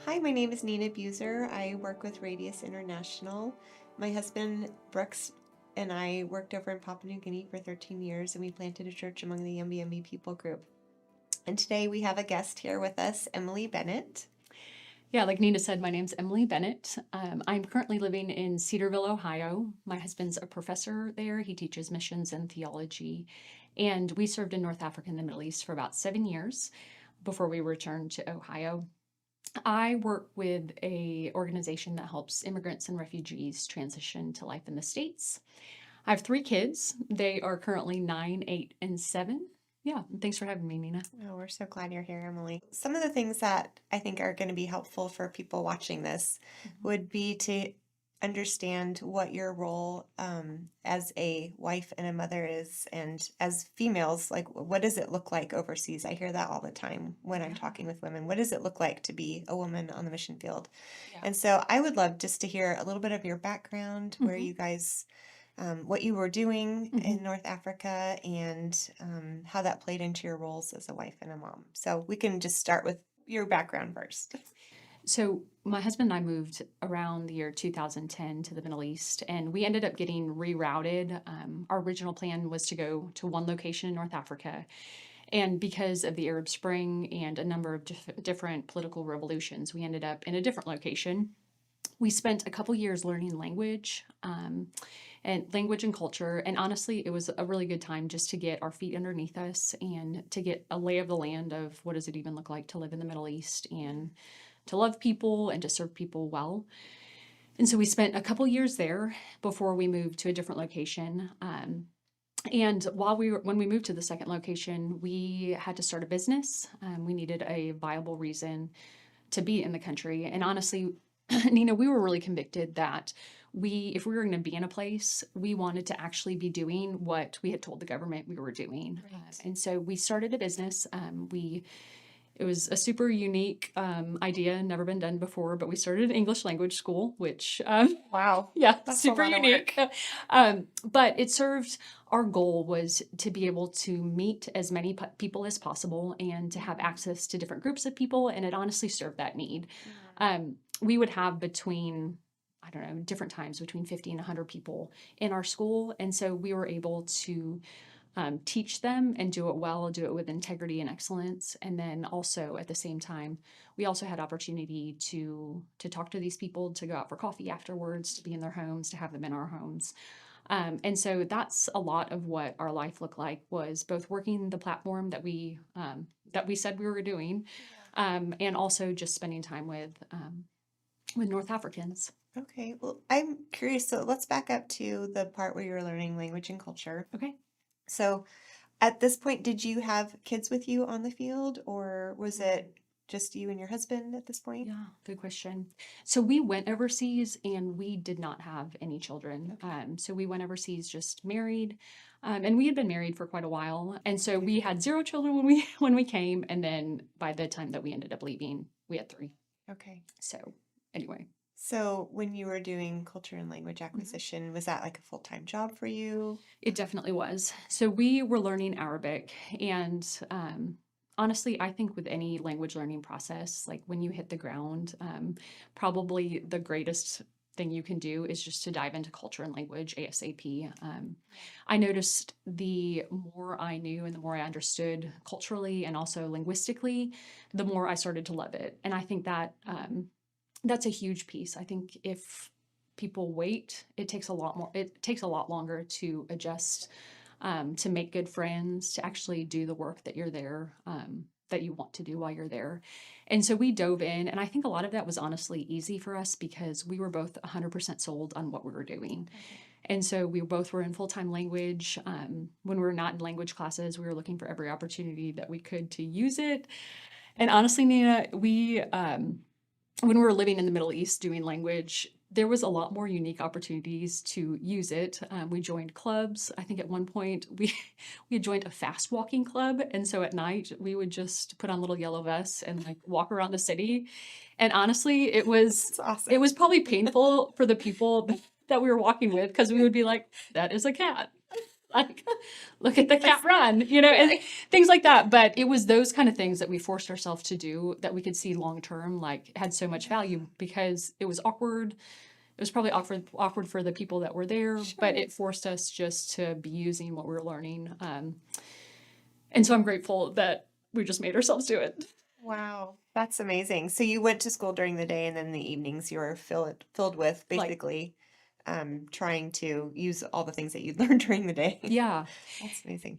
Hi, my name is Nina Buser. I work with Radius International. My husband, Brooks, and I worked over in Papua New Guinea for 13 years, and we planted a church among the YembiYembi people group. And today we have a guest here with us, Emily Bennett. Yeah, like Nina said, my name's Emily Bennett. I'm currently living in Cedarville, Ohio. My husband's a professor there. He teaches missions and theology. And we served in North Africa and the Middle East for about 7 years before we returned to Ohio. I work with a organization that helps immigrants and refugees transition to life in the States. I have 3 kids. They are currently 9, 8, and 7. Yeah, thanks for having me, Nina. Oh, we're so glad you're here, Emily. Some of the things that I think are going to be helpful for people watching this would be to understand what your role as a wife and a mother is, and as females, like what does it look like overseas? I hear that all the time when I'm talking with women. What does it look like to be a woman on the mission field? Yeah. And so I would love just to hear a little bit of your background, where you guys what you were doing in North Africa, and how that played into your roles as a wife and a mom. So we can just start with your background first. So my husband and I moved around the year 2010 to the Middle East, and we ended up getting rerouted. Our original plan was to go to one location in North Africa. And because of the Arab Spring and a number of different political revolutions, we ended up in a different location. We spent a couple years learning language and culture. And honestly, it was a really good time just to get our feet underneath us and to get a lay of the land of what does it even look like to live in the Middle East and to love people and to serve people well. And so we spent a couple years there before we moved to a different location. And when we moved to the second location, we had to start a business. We needed a viable reason to be in the country. And honestly, Nina, we were really convicted that if we were going to be in a place, we wanted to actually be doing what we had told the government we were doing. Right. And so we started a business. It was a super unique idea, never been done before, but we started an English language school, which, Wow. yeah, That's super a lot of unique. But it served, our goal was to be able to meet as many people as possible and to have access to different groups of people. And it honestly served that need. We would have different times between 50 and 100 people in our school. And so we were able to teach them and do it well, do it with integrity and excellence. And then also at the same time, we also had opportunity to talk to these people, to go out for coffee afterwards, to be in their homes, to have them in our homes. And so that's a lot of what our life looked like, was both working the platform that we said we were doing, and also just spending time with North Africans. Okay, well, I'm curious. So let's back up to the part where you were learning language and culture. Okay. So at this point, did you have kids with you on the field, or was it just you and your husband at this point? Yeah, good question. So we went overseas and we did not have any children. So we went overseas just married, and we had been married for quite a while. And so we had 0 children when we came, and then by the time that we ended up leaving, we had 3. Okay. So anyway. So when you were doing culture and language acquisition, was that like a full-time job for you? It definitely was. So we were learning Arabic, and honestly, I think with any language learning process, like when you hit the ground, probably the greatest thing you can do is just to dive into culture and language ASAP. I noticed the more I knew and the more I understood culturally and also linguistically, the more I started to love it. And I think that that's a huge piece. I think if people wait, it takes a lot longer to adjust, to make good friends, to actually do the work that you're there, that you want to do while you're there. And so we dove in, and I think a lot of that was honestly easy for us because we were both 100% sold on what we were doing. Okay. And so we both were in full-time language. When we were not in language classes, we were looking for every opportunity that we could to use it. And honestly, Nina, when we were living in the Middle East doing language, there was a lot more unique opportunities to use it. We joined clubs. I think at one point we had joined a fast walking club. And so at night we would just put on little yellow vests and like walk around the city. And honestly, it was awesome. It was probably painful for the people that we were walking with, because we would be like, that is a cat. like, look at the cat run, and things like that. But it was those kind of things that we forced ourselves to do that we could see long term, like had so much value because it was awkward. It was probably awkward for the people that were there, but Sure. it forced us just to be using what we were learning. And so I'm grateful that we just made ourselves do it. Wow, that's amazing. So you went to school during the day, and then the evenings you were filled with Like, basically trying to use all the things that you'd learned during the day. yeah. That's amazing.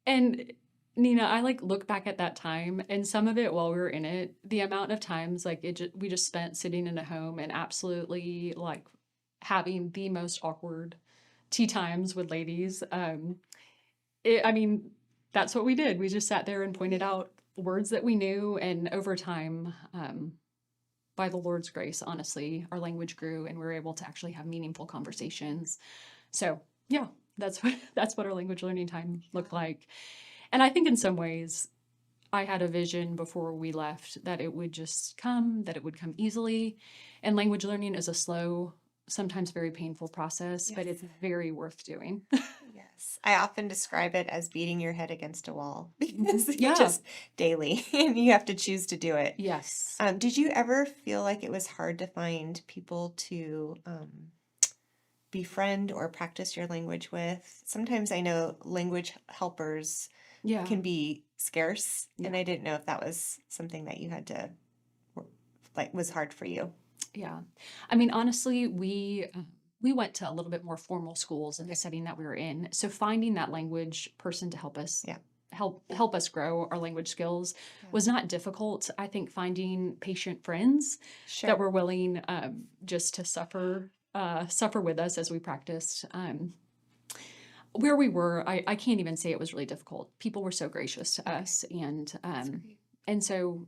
And Nina, I like look back at that time and some of it while we were in it, the amount of times like we just spent sitting in a home and absolutely like having the most awkward tea times with ladies. I mean, that's what we did. We just sat there and pointed out words that we knew, and over time, by the Lord's grace, honestly, our language grew and we were able to actually have meaningful conversations. So yeah, that's what our language learning time looked like. And I think in some ways, I had a vision before we left that it would just come, that it would come easily. And language learning is a slow, sometimes very painful process, but Yes. it's very worth doing. Yes. I often describe it as beating your head against a wall because it's Yeah. just daily and you have to choose to do it. Yes. Did you ever feel like it was hard to find people to befriend or practice your language with? Sometimes I know language helpers Yeah. can be scarce, and Yeah. I didn't know if that was something that you had to, like, was hard for you. Yeah. I mean, honestly, we went to a little bit more formal schools in the setting that we were in. So finding that language person to help us Yeah. help us grow our language skills Yeah. was not difficult. I think finding patient friends that Sure. were willing just to suffer with us as we practiced. Where we were, I can't even say it was really difficult. People were so gracious to Okay. us, and That's great. so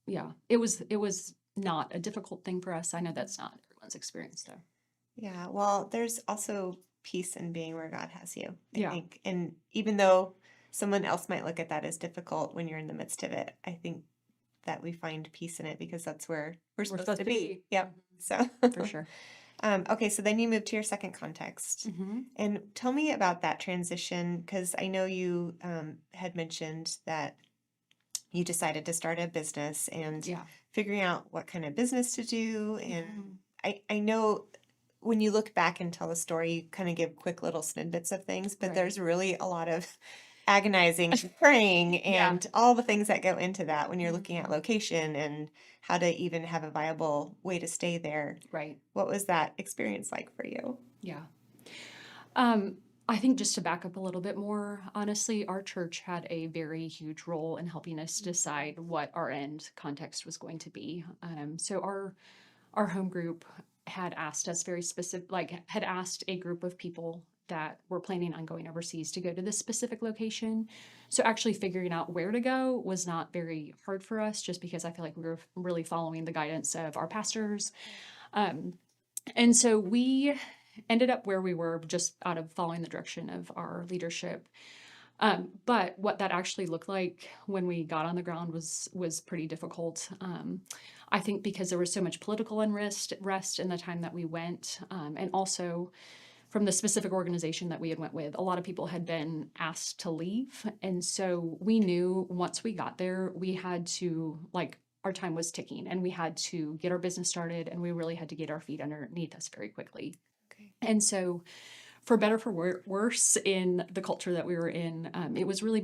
yeah, it was not a difficult thing for us. I know that's not everyone's experience though. Yeah. Well, there's also peace in being where God has you, I Yeah. think. And even though someone else might look at that as difficult when you're in the midst of it, I think that we find peace in it because that's where we're supposed to be. Yep. So, For sure. okay, so then you moved to your second context. Mm-hmm. And tell me about that transition, because I know you had mentioned that you decided to start a business and Yeah. figuring out what kind of business to do. And Mhm. I know when you look back and tell the story, you kind of give quick little snippets of things, but Right. there's really a lot of agonizing praying Yeah. and all the things that go into that when you're looking at Mhm. location and how to even have a viable way to stay there. Right. What was that experience like for you? Yeah. I think just to back up a little bit more, honestly, our church had a very huge role in helping us decide what our end context was going to be. So our home group had asked us very specific, like had asked a group of people that were planning on going overseas to go to this specific location. So actually figuring out where to go was not very hard for us, just because I feel like we were really following the guidance of our pastors. And so we ended up where we were just out of following the direction of our leadership. But what that actually looked like when we got on the ground was pretty difficult. I think because there was so much political unrest in the time that we went, and also from the specific organization that we had went with, a lot of people had been asked to leave, and so we knew once we got there, we had to like our time was ticking, and we had to get our business started, and we really had to get our feet underneath us very quickly. Okay. And so for better for worse in the culture that we were in, it was really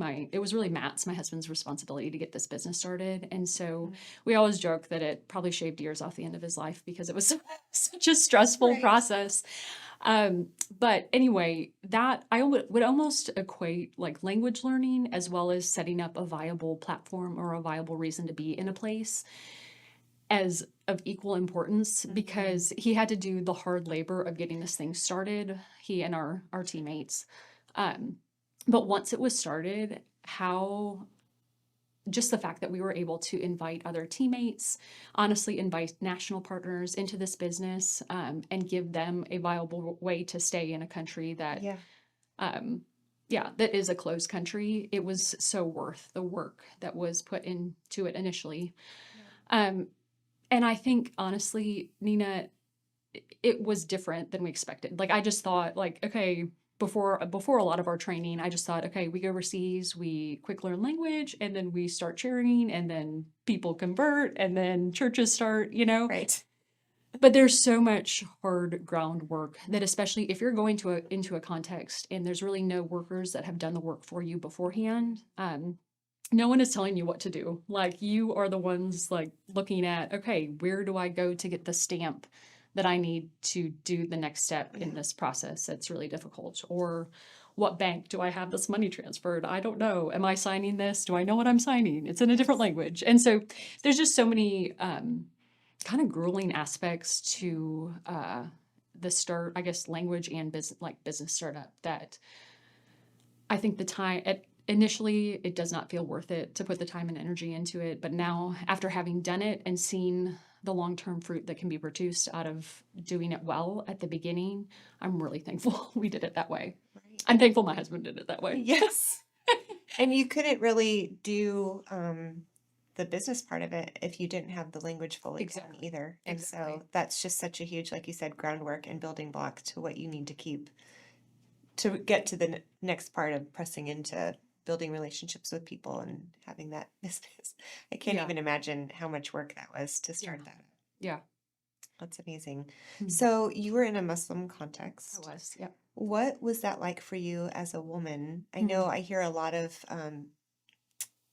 Matt's, my husband's, responsibility to get this business started. And so we always joke that it probably shaved years off the end of his life because it was such a stressful Right. process. But anyway, that I would almost equate like language learning as well as setting up a viable platform or a viable reason to be in a place as of equal importance, because he had to do the hard labor of getting this thing started, he and our teammates. But once it was started, how just the fact that we were able to invite other teammates, honestly invite national partners into this business, and give them a viable way to stay in a country that Yeah. that is a closed country. It was so worth the work that was put into it initially. And I think, honestly, Nina, it was different than we expected. Like, I just thought, like, okay, before a lot of our training, I just thought, okay, we go overseas, we quick learn language, and then we start cheering, and then people convert, and then churches start, Right. But there's so much hard groundwork that, especially if you're going into a context and there's really no workers that have done the work for you beforehand, no one is telling you what to do. Like, you are the ones like looking at, okay, where do I go to get the stamp that I need to do the next step in this process that's really difficult? Or what bank do I have this money transferred? I don't know. Am I signing this? Do I know what I'm signing? It's in a different language. And so there's just so many kind of grueling aspects to the start, I guess, language and business startup, that I think the time initially it does not feel worth it to put the time and energy into it. But now, after having done it and seen the long-term fruit that can be produced out of doing it well at the beginning, I'm really thankful we did it that way. Right. I'm thankful my husband did it that way. Yes. And you couldn't really do the business part of it if you didn't have the language fully down Exactly. either. And so Exactly. that's just such a huge, like you said, groundwork and building block to what you need to keep to get to the next part of pressing into building relationships with people and having that business. I can't Yeah. even imagine how much work that was to start that up. Yeah, That's amazing. Mhm. So you were in a Muslim I context. was. Yep. What was that like for you as a woman? I know I hear a lot of,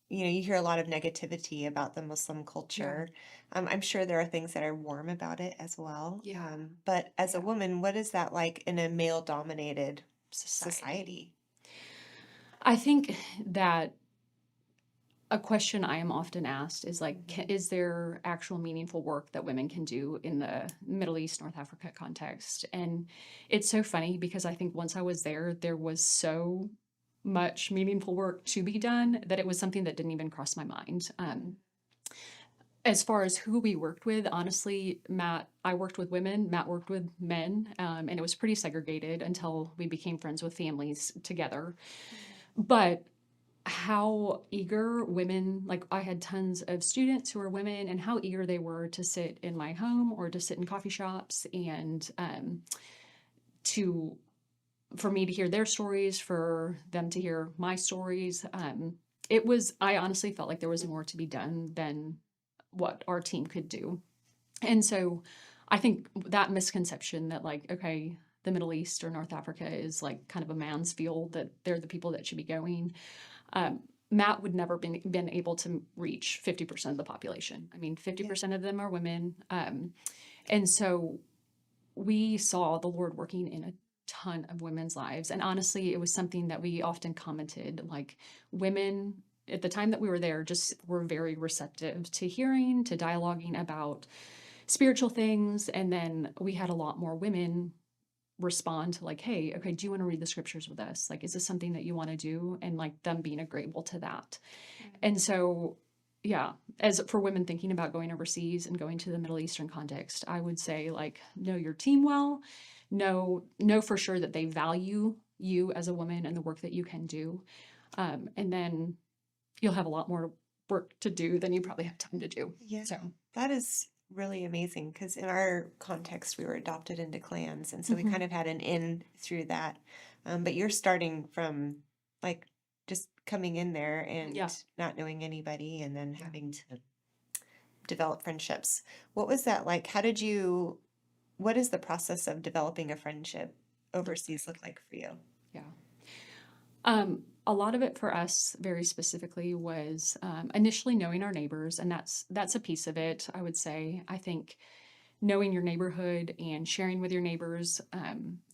you hear a lot of negativity about the Muslim culture. I'm sure there are things that are warm about it as well. Yeah. But as a Yeah. woman, what is that like in a male-dominated Society. society? I think that a question I am often asked is like, is there actual meaningful work that women can do in the Middle East, North Africa context? And it's so funny because I think once I was there was so much meaningful work to be done that it was something that didn't even cross my mind. As far as who we worked with, honestly, I worked with women, Matt worked with men, and it was pretty segregated until we became friends with families together. But how eager women, like I had tons of students who were women, and how eager they were to sit in my home or to sit in coffee shops and for me to hear their stories, for them to hear my stories. I honestly felt like there was more to be done than what our team could do. And so I think that misconception that like, okay, the Middle East or North Africa is like kind of a man's field, that they're the people that should be going. Matt would never been able to reach 50% of the population. I mean, 50% of them are women. And so we saw the Lord working in a ton of women's lives. And honestly, it was something that we often commented, like women at the time that we were there just were very receptive to hearing, to dialoguing about spiritual things. And then we had a lot more women respond to like, hey, okay, do you want to read the scriptures with us? Like, is this something that you want to do? And like them being agreeable to that. And so, yeah, as for women thinking about going overseas and going to the Middle Eastern context, I would say like, know your team well, know for sure that they value you as a woman and the work that you can do. And then you'll have a lot more work to do than you probably have time to do. Yeah, So that is really amazing because in our context, we were adopted into clans. And so we kind of had an in through that. But you're starting from like just coming in there and Yeah. not knowing anybody and then having to develop friendships. What was that like? What is the process of developing a friendship overseas look like for you? Yeah. A lot of it for us very specifically was initially knowing our neighbors, and that's a piece of it, I would say. I think knowing your neighborhood and sharing with your neighbors,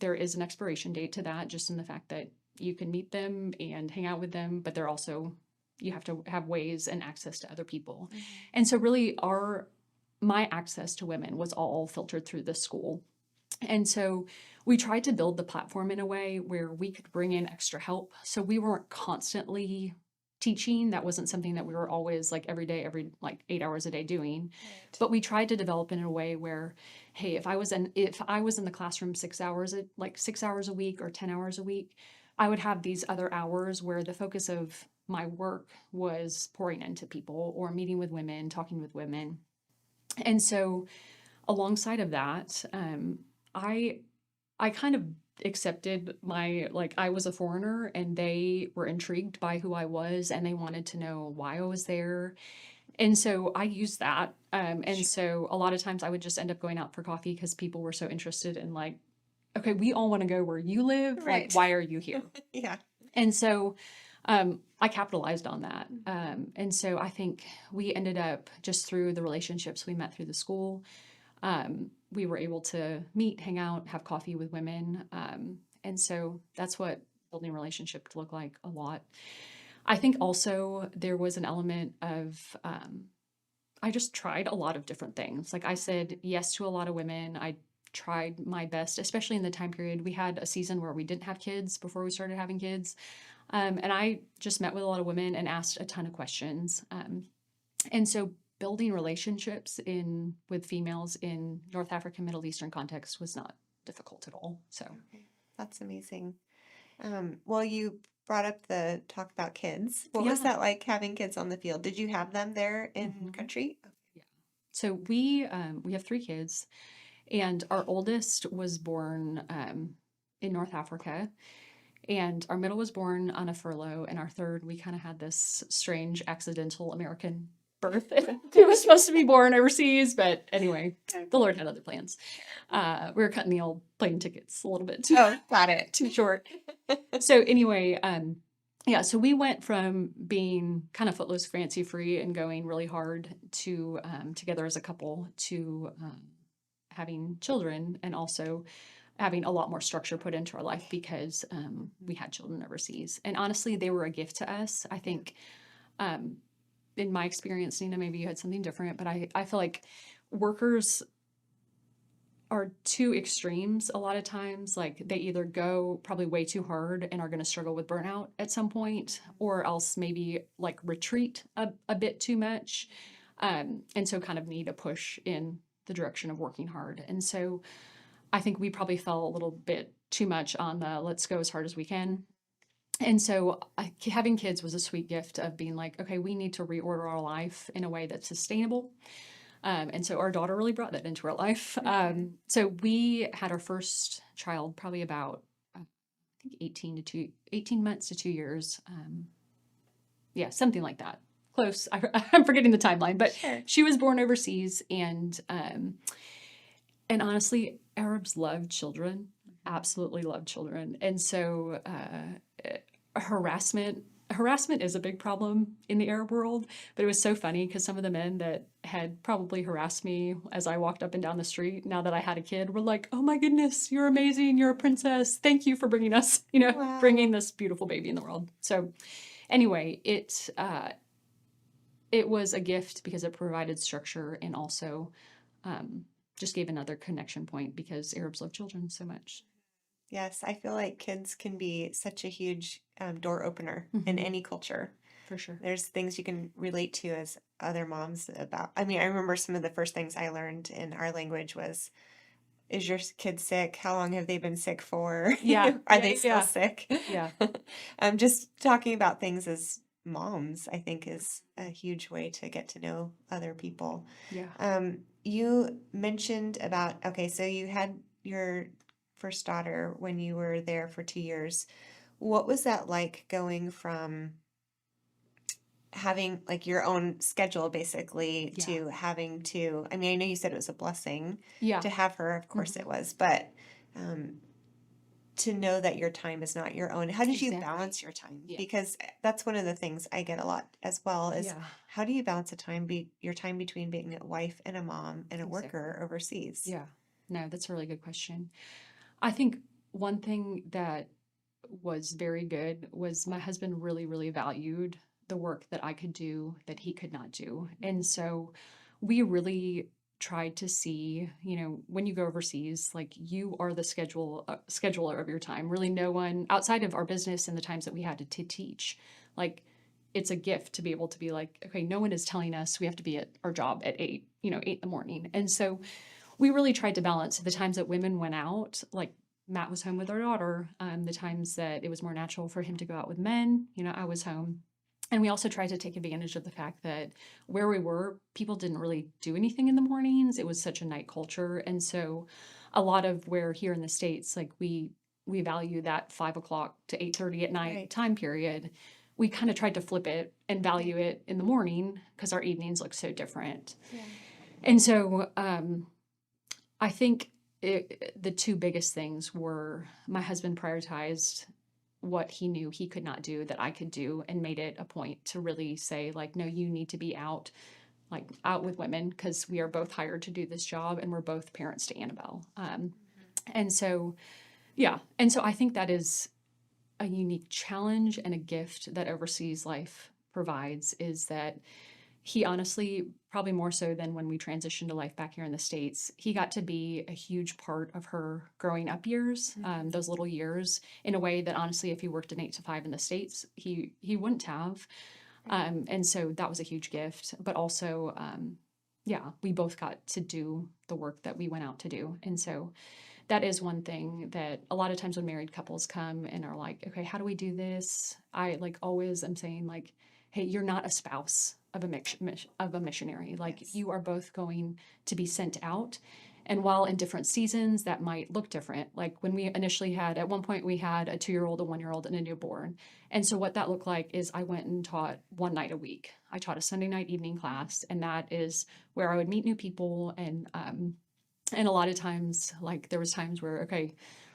there is an expiration date to that, just in the fact that you can meet them and hang out with them, but they're also, you have to have ways and access to other people. And so really my access to women was all filtered through this school. And so we tried to build the platform in a way where we could bring in extra help. So we weren't constantly teaching. That wasn't something that we were always like every day, like 8 hours a day doing. Right. But we tried to develop it in a way where, hey, if I was in the classroom 6 hours, like 6 hours a week or 10 hours a week, I would have these other hours where the focus of my work was pouring into people or meeting with women, talking with women. And so alongside of that, I kind of accepted I was a foreigner, and they were intrigued by who I was, and they wanted to know why I was there. And so I used that. And so a lot of times I would just end up going out for coffee because people were so interested in okay, we all want to go where you live. Like, Right. why are you here? Yeah. And so I capitalized on that. And so I think we ended up, just through the relationships we met through the school, we were able to meet, hang out, have coffee with women. And so that's what building relationships look like a lot. I think also there was an element of, I just tried a lot of different things. Like I said yes to a lot of women. I tried my best, especially in the time period. We had a season where we didn't have kids before we started having kids. And I just met with a lot of women and asked a ton of questions. And so building relationships with females in North African, Middle Eastern context was not difficult at all. So That's amazing. Well, you brought up the talk about kids. What was Yeah. that like having kids on the field? Did you have them there in Mhm. country? So we have 3 kids, and our oldest was born in North Africa, and our middle was born on a furlough, and our third, we kind of had this strange accidental American birth. It was supposed to be born overseas, but anyway, the Lord had other plans. We were cutting the old plane tickets a little bit too Oh, got it. too short. So anyway, yeah, so we went from being kind of footloose, fancy free, and going really hard to together as a couple to having children, and also having a lot more structure put into our life because we had children overseas. And honestly, they were a gift to us. I think in my experience, Nina, maybe you had something different, but I feel like workers are two extremes a lot of times. Like they either go probably way too hard and are going to struggle with burnout at some point, or else maybe retreat a bit too much. And so kind of need a push in the direction of working hard. And so I think we probably fell a little bit too much on the let's go as hard as we can. And so having kids was a sweet gift of being like, okay, we need to reorder our life in a way that's sustainable. And so our daughter really brought that into our life. So we had our first child probably about, I think 18 months to 2 years. Yeah, something like that. Close. I'm forgetting the timeline, but Sure. she was born overseas, and honestly, Arabs love children, absolutely love children. And so harassment is a big problem in the Arab world, but it was so funny because some of the men that had probably harassed me as I walked up and down the street, now that I had a kid, were like, oh my goodness, you're amazing, you're a princess, thank you for bringing us, Wow. bringing this beautiful baby in the world. So anyway, it was a gift because it provided structure, and also just gave another connection point because Arabs love children so much. Yes, I feel like kids can be such a huge door opener in any culture. For sure. There's things you can relate to as other moms about. I mean, I remember some of the first things I learned in our language was, is your kid sick? How long have they been sick for? Yeah. Are Yeah, they still yeah. sick? Yeah. Just talking about things as moms, I think, is a huge way to get to know other people. Yeah. You mentioned about, okay, so you had your first daughter when you were there for 2 years. What was that like going from having like your own schedule basically Yeah. to having to, I mean, I know you said it was a blessing Yeah. to have her, of course it was, but to know that your time is not your own. How did you Exactly. balance your time? Yeah. Because that's one of the things I get a lot as well is Yeah. how do you balance your time between being a wife and a mom and a Exactly. worker overseas? Yeah. No, that's a really good question. I think one thing that was very good was my husband really, really valued the work that I could do that he could not do. And so we really tried to see, when you go overseas, like you are the scheduler of your time. Really, no one outside of our business and the times that we had to teach, like it's a gift to be able to be like, okay, no one is telling us we have to be at our job at 8 in the morning. And so we really tried to balance the times that women went out, like Matt was home with our daughter, the times that it was more natural for him to go out with men, I was home. And we also tried to take advantage of the fact that where we were, people didn't really do anything in the mornings. It was such a night culture. And so a lot of where here in the States, like we we value that 5 o'clock to 8:30 at night Right. time period, we kind of tried to flip it and value it in the morning because our evenings look so different. Yeah. And so I think the two biggest things were my husband prioritized what he knew he could not do that I could do, and made it a point to really say, like, no, you need to be out with women because we are both hired to do this job and we're both parents to Annabelle. And so, yeah. And so I think that is a unique challenge and a gift that overseas life provides, is that he honestly, probably more so than when we transitioned to life back here in the States, he got to be a huge part of her growing up years, those little years, in a way that honestly, if he worked an 8 to 5 in the States, he wouldn't have. And so that was a huge gift. But also, yeah, we both got to do the work that we went out to do. And so that is one thing that a lot of times when married couples come and are like, okay, how do we do this? I always am saying, like, hey, you're not a spouse of a missionary. Like, Yes. you are both going to be sent out. And while in different seasons that might look different, like when we initially had, at one point we had a 2-year-old, a 1-year-old, and a newborn. And so what that looked like is I went and taught one night a week. I taught a Sunday night evening class, and that is where I would meet new people. And a lot of times, like, there was times where, okay,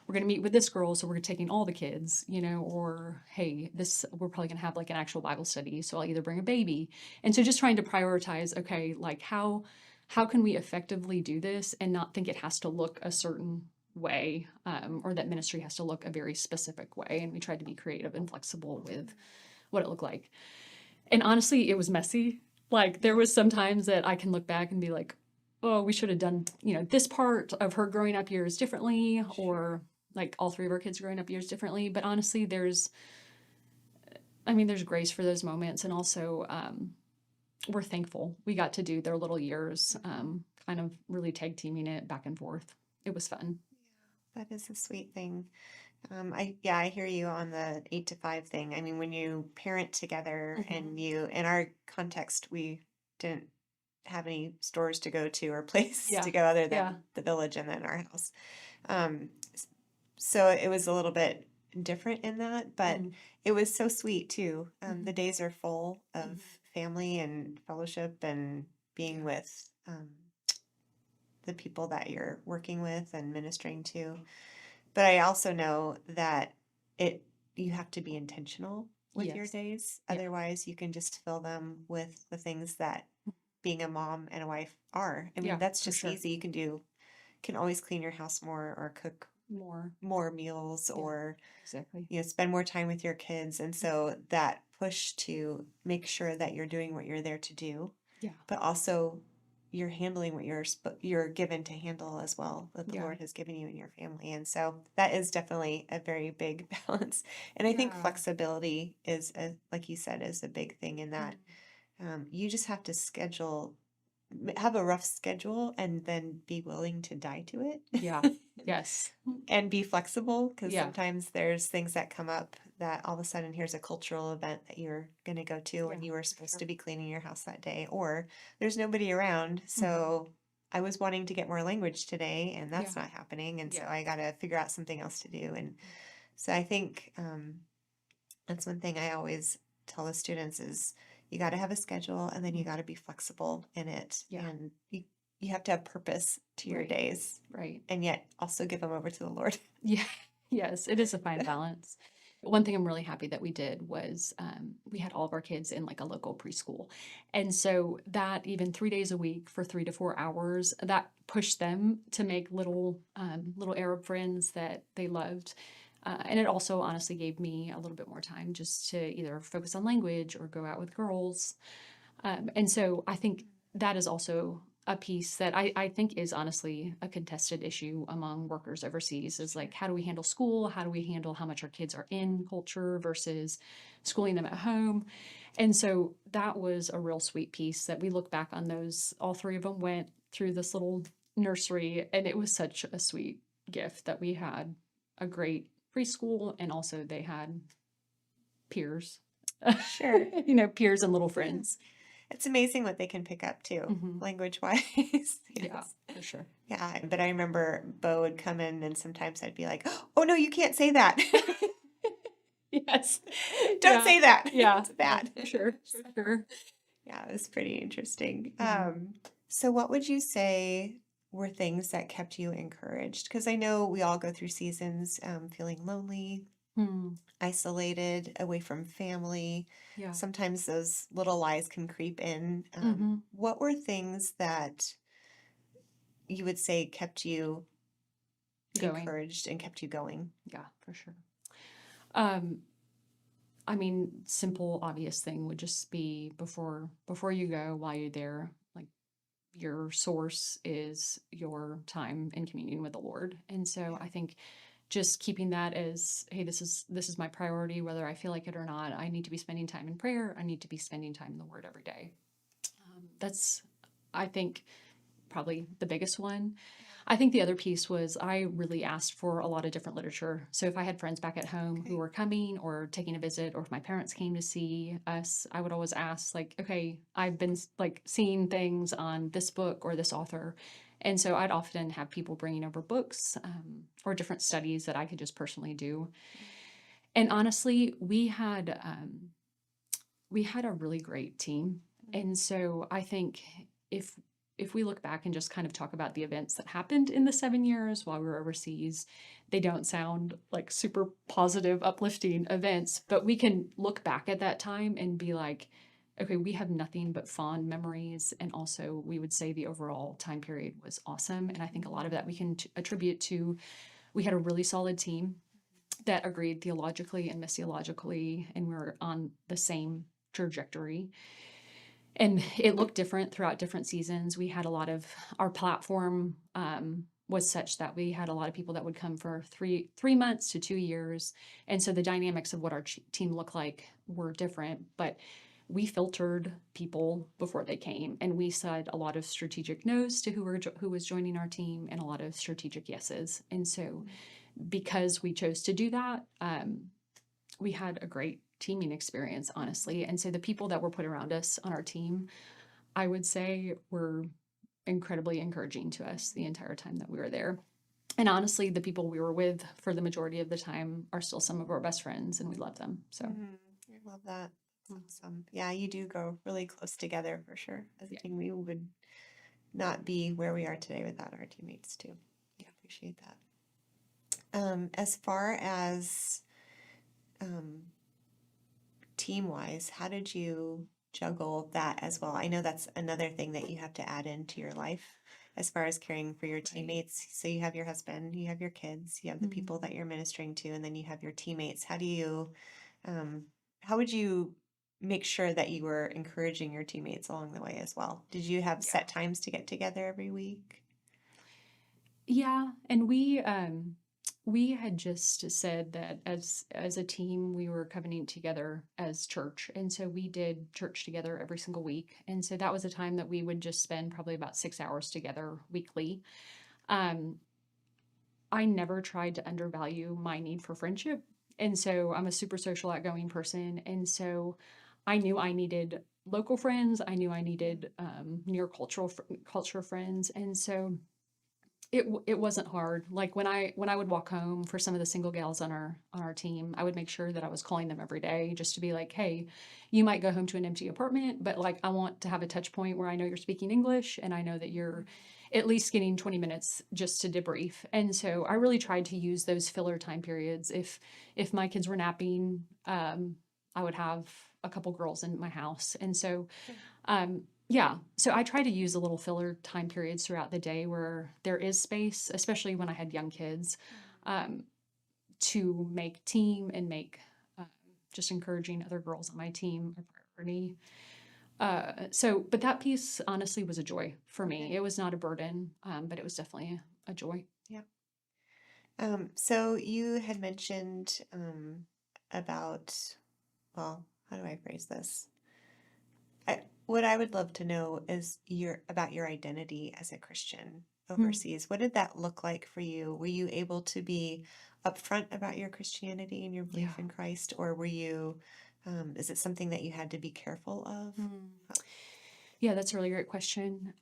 we're going to meet with this girl, so we're taking all the kids, or, hey, we're probably going to have like an actual Bible study, so I'll either bring a baby. And so just trying to prioritize, okay, like how can we effectively do this and not think it has to look a certain way, or that ministry has to look a very specific way. And we tried to be creative and flexible with what it looked like. And honestly, it was messy. Like, there was some times that I can look back and be like, oh, we should have done, this part of her growing up years differently, or like all 3 of our kids growing up years differently. But honestly, there's grace for those moments. And also, we're thankful we got to do their little years, kind of really tag teaming it back and forth. It was fun. Yeah, that is a sweet thing. I hear you on the 8 to 5 thing. I mean, when you parent together and in our context, we didn't have any stores to go to or places Yeah. to go other than Yeah. the village and then our house. So it was a little bit different in that, but it was so sweet too. The days are full of family and fellowship and being with the people that you're working with and ministering to. But I also know that you have to be intentional with your Yes. days. Yeah. Otherwise, you can just fill them with the things that being a mom and a wife are. I mean, Yeah, that's for just sure. easy. You can always clean your house more or cook more meals, Yeah, or exactly. spend more time with your kids. And so that push to make sure that you're doing what you're there to do, Yeah. but also you're handling what you're given to handle as well, that the Yeah. Lord has given you and your family. And so that is definitely a very big balance. And I think Yeah. flexibility is, like you said, is a big thing in that. You just have to have a rough schedule and then be willing to die to it. Yeah. Yes. And be flexible, because Yeah. sometimes there's things that come up that all of a sudden here's a cultural event that you're going to go to and Yeah, you were for supposed sure. to be cleaning your house that day, or there's nobody around. So I was wanting to get more language today and that's Yeah. not happening. And so Yeah. I got to figure out something else to do. And so I think that's one thing I always tell the students is you got to have a schedule, and then you got to be flexible in it. Yeah. And you have to have purpose to your Right. days, Right. and yet also give them over to the Lord. Yeah. Yes, it is a fine balance. One thing I'm really happy that we did was we had all of our kids in like a local preschool. And so that even 3 days a week for 3 to 4 hours, that pushed them to make little Arab friends that they loved. And it also honestly gave me a little bit more time just to either focus on language or go out with girls. And so I think that is also a piece that I think is honestly a contested issue among workers overseas, is like, how do we handle school? How do we handle how much our kids are in culture versus schooling them at home? And so that was a real sweet piece that we look back on those. All 3 of them went through this little nursery, and it was such a sweet gift that we had a great preschool, and also they had peers. Sure. Peers and little friends. It's amazing what they can pick up too, Hmm. language-wise. Yeah, Yes. for sure. Yeah, but I remember Bo would come in and sometimes I'd be like, "Oh no, you can't say that. Yes. Don't Yeah. say that. Yeah. It's Yeah, bad." for sure. So, For sure. yeah, it was pretty interesting. Hmm. So what would you say were things that kept you encouraged? Because I know we all go through seasons feeling lonely, Hmm. isolated, away from family. Yeah. Sometimes those little lies can creep in. Hmm. What were things that you would say kept you Going. encouraged and kept you going? Yeah, for sure. Um, I mean, simple, obvious thing would just be before you go, while you're there, like your source is your time in communion with the Lord. And so Yeah. I think just keeping that as, hey, this is my priority, whether I feel like it or not. I need to be spending time in prayer. I need to be spending time in the Word every day. That's, I think, probably the biggest one. I think the other piece was I really asked for a lot of different literature. So if I had friends back at home who Okay. were coming or taking a visit, or if my parents came to see us, I would always ask, like, okay, I've been like seeing things on this book or this author. And so I'd often have people bringing over books or different studies that I could just personally do. And honestly, we had a really great team. And so I think if if we look back and just kind of talk about the events that happened in the 7 years while we were overseas, they don't sound like super positive, uplifting events, but we can look back at that time and be like, okay, we have nothing but fond memories. And also, we would say the overall time period was awesome. And I think a lot of that we can attribute to we had a really solid team that agreed theologically and missiologically, and we were on the same trajectory. And it looked different throughout different seasons. We had a lot of our platform was such that we had a lot of people that would come for 3 months to 2 years, and so the dynamics of what our team looked like were different. But we filtered people before they came, and we said a lot of strategic no's to who was joining our team, and a lot of strategic yeses. And so, because we chose to do that, we had a great teaming experience, honestly. And so the people that were put around us on our team, I would say, were incredibly encouraging to us the entire time that we were there. And honestly, the people we were with for the majority of the time are still some of our best friends, and we love them. So, I love that. That's awesome. Yeah, you do go really close together for sure. As a yeah. team, we would not be where we are today without our teammates too. I appreciate that. As far as team-wise, how did you juggle that as well? I know that's another thing that you have to add into your life as far as caring for your teammates. So you have your husband, you have your kids, you have the people that you're ministering to, and then you have your teammates. How would you make sure that you were encouraging your teammates along the way as well? Did you have Yeah. set times to get together every week? Yeah, and we had just said that as a team we were covenanting together as church, and so we did church together every single week. And so that was a time that we would just spend probably about 6 hours together weekly. Um, I never tried to undervalue my need for friendship, and so I'm a super social, outgoing person, and so I knew I needed local friends. I knew I needed near culture friends, and so it wasn't hard. Like when I would walk home for some of the single gals on our team, I would make sure that I was calling them every day just to be like, hey, you might go home to an empty apartment, but like I want to have a touch point where I know you're speaking English and I know that you're at least getting 20 minutes just to debrief. And so I really tried to use those filler time periods. If my kids were napping, I would have a couple girls in my house. And so yeah. So I try to use a little filler time periods throughout the day where there is space, especially when I had young kids, um, to make team and make uh, just encouraging other girls on my team a priority. But that piece honestly was a joy for me. Okay. It was not a burden, but it was definitely a joy. Yeah. So you had mentioned about, well, how do I phrase this? What I would love to know is about your identity as a Christian Hmm. overseas. What did that look like for you? Were you able to be upfront about your Christianity and your Yeah. belief in Christ, or is it something that you had to be careful of? Hmm. Yeah, that's a really great question.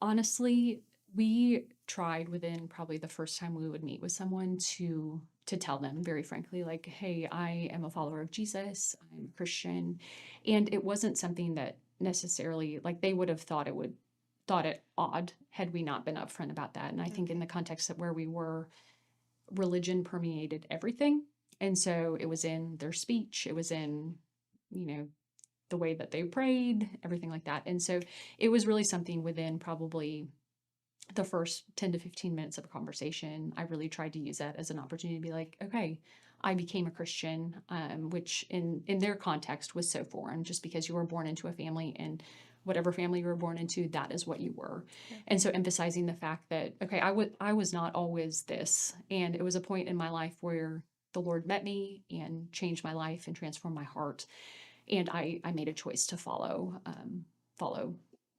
Honestly, we tried within probably the first time we would meet with someone to tell them very frankly, like, hey, I am a follower of Jesus, I'm a Christian. And it wasn't something that necessarily like they would have thought it odd had we not been upfront about that. And I think in the context of where we were, religion permeated everything. And so it was in their speech, it was in, you know, the way that they prayed, everything like that. And so it was really something within probably the first 10 to 15 minutes of a conversation. I really tried to use that as an opportunity to be like, okay, I became a Christian, which in their context was so foreign just because you were born into a family and whatever family you were born into, that is what you were. Yeah. And so emphasizing the fact that, okay, I was not always this. And it was a point in my life where the Lord met me and changed my life and transformed my heart. And I made a choice to follow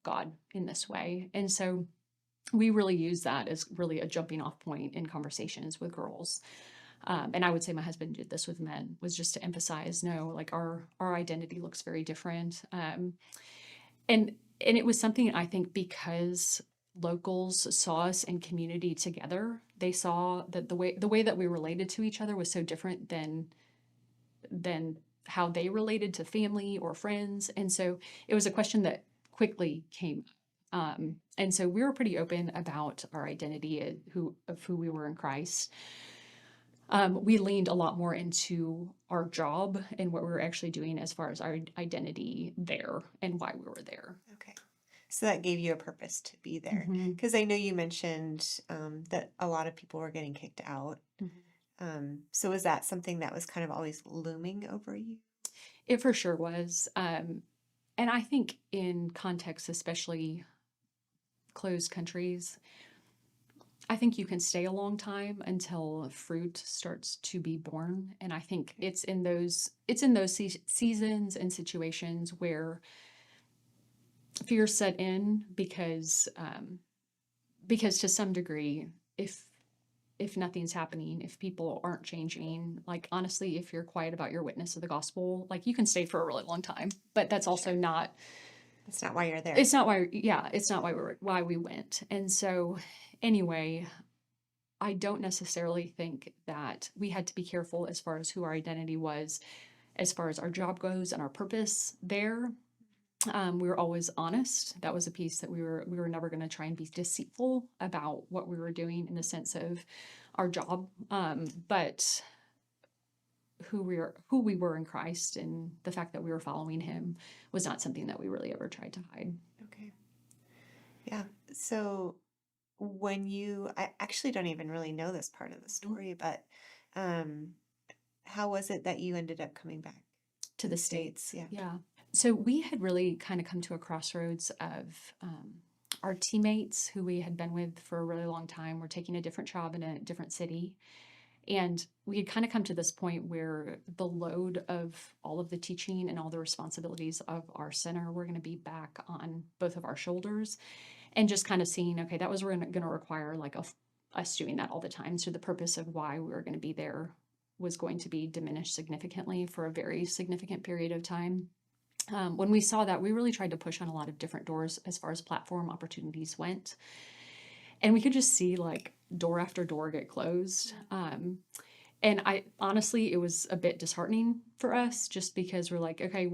God in this way. And so we really use that as really a jumping off point in conversations with girls. And I would say my husband did this with men, was just to emphasize, no, like our identity looks very different. And it was something I think because locals saw us in community together, they saw that the way that we related to each other was so different than how they related to family or friends. And so it was a question that quickly came up. And so we were pretty open about our identity of who we were in Christ. We leaned a lot more into our job and what we were actually doing as far as our identity there and why we were there. Okay. So that gave you a purpose to be there. Mhm. Because I know you mentioned that a lot of people were getting kicked out. So was that something that was kind of always looming over you? It for sure was. And I think in context, especially closed countries, I think you can stay a long time until fruit starts to be born. And I think it's in those seasons and situations where fear set in because to some degree, if nothing's happening, if people aren't changing, like honestly, if you're quiet about your witness of the gospel, like you can stay for a really long time, but that's also not, That's not why you're there. it's not why, yeah, it's not why we went. And so anyway, I don't necessarily think that we had to be careful as far as who our identity was, as far as our job goes and our purpose there. We were always honest. That was a piece that we were never going to try and be deceitful about what we were doing in the sense of our job. But who we were in Christ and the fact that we were following him was not something that we really ever tried to hide. Okay. Yeah. So I actually don't even really know this part of the story, but how was it that you ended up coming back To the States? Yeah. Yeah. So we had really kind of come to a crossroads of our teammates who we had been with for a really long time were taking a different job in a different city. And we had kind of come to this point where the load of all of the teaching and all the responsibilities of our center were going to be back on both of our shoulders. And just kind of seeing, okay, that was going to require like us doing that all the time. So the purpose of why we were going to be there was going to be diminished significantly for a very significant period of time. When we saw that, we really tried to push on a lot of different doors as far as platform opportunities went. And we could just see like door after door get closed. And I honestly, it was a bit disheartening for us just because we're like, okay,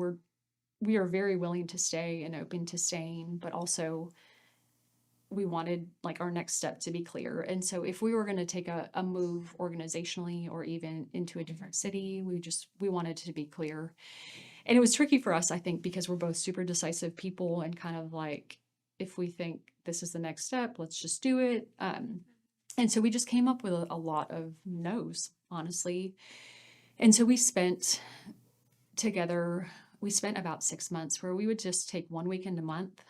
we are very willing to stay and open to staying, but also we wanted like our next step to be clear. And so if we were going to take a move organizationally or even into a different city, we wanted to be clear. And it was tricky for us, I think, because we're both super decisive people and kind of like, if we think this is the next step, let's just do it. And so we just came up with a lot of no's, honestly. And so we spent about 6 months where we would just take 1 weekend a month.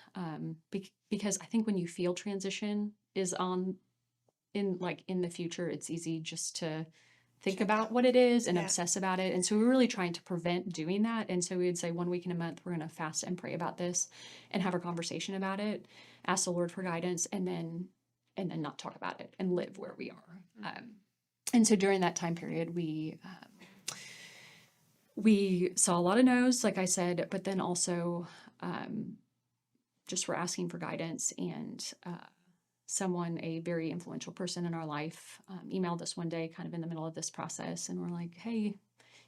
Because I think when you feel transition is in the future, it's easy just to think about what it is and obsess about it. And so we were really trying to prevent doing that. And so we would say 1 week in a month, we're going to fast and pray about this and have a conversation about it, ask the Lord for guidance, and then not talk about it and live where we are. And so during that time period, we saw a lot of no's, like I said, but then also just were asking for guidance. And someone, a very influential person in our life, emailed us one day kind of in the middle of this process. And we're like, hey,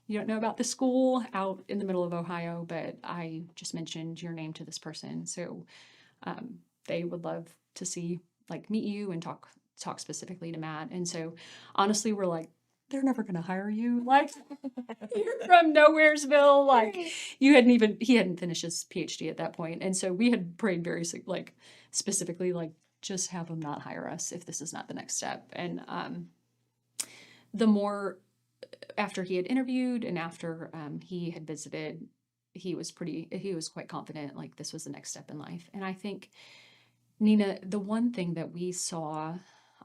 you don't know about this school out in the middle of Ohio, but I just mentioned your name to this person. So they would love to meet you and talk specifically to Matt. And so honestly, we're like, they're never going to hire you. Like, you're from Nowheresville. Like, he hadn't finished his PhD at that point. And so we had prayed very, specifically, just have him not hire us if this is not the next step. And the more, after he had interviewed and after he had visited, he was quite confident, this was the next step in life. And I think, Nina, the one thing that we saw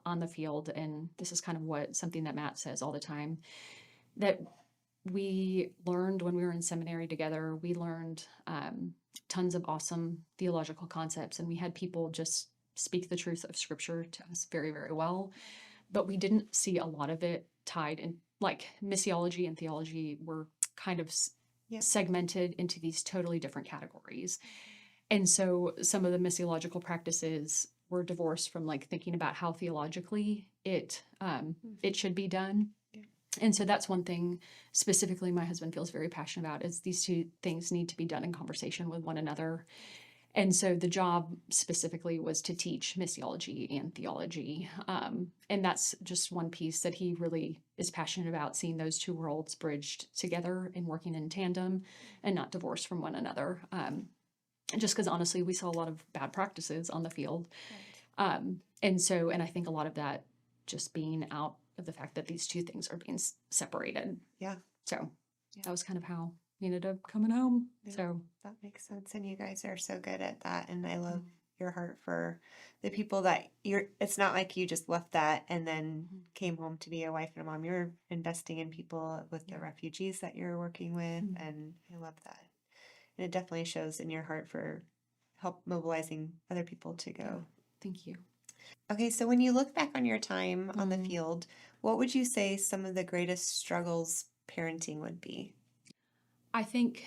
on the field, and this is kind of something that Matt says all the time, that we learned when we were in seminary together, we learned tons of awesome theological concepts, and we had people just speak the truth of Scripture to us very, very well. But we didn't see a lot of it tied in, missiology and theology were kind of segmented into these totally different categories. And so some of the missiological practices were divorced from thinking about how theologically it should be done. Yeah. And so that's one thing specifically my husband feels very passionate about, is these two things need to be done in conversation with one another. And so the job specifically was to teach missiology and theology. And that's just one piece that he really is passionate about, seeing those two worlds bridged together and working in tandem and not divorced from one another. Just because honestly, we saw a lot of bad practices on the field. Right. And I think a lot of that just being out of the fact that these two things are being separated. Yeah. So that was kind of how we ended up coming home. Yeah, so that makes sense. And you guys are so good at that. And I love your heart for the people that it's not like you just left that and then came home to be a wife and a mom. You're investing in people with the refugees that you're working with. And I love that. And it definitely shows in your heart for help mobilizing other people to go. Yeah. Thank you. Okay, so when you look back on your time on the field, what would you say some of the greatest struggles parenting would be? I think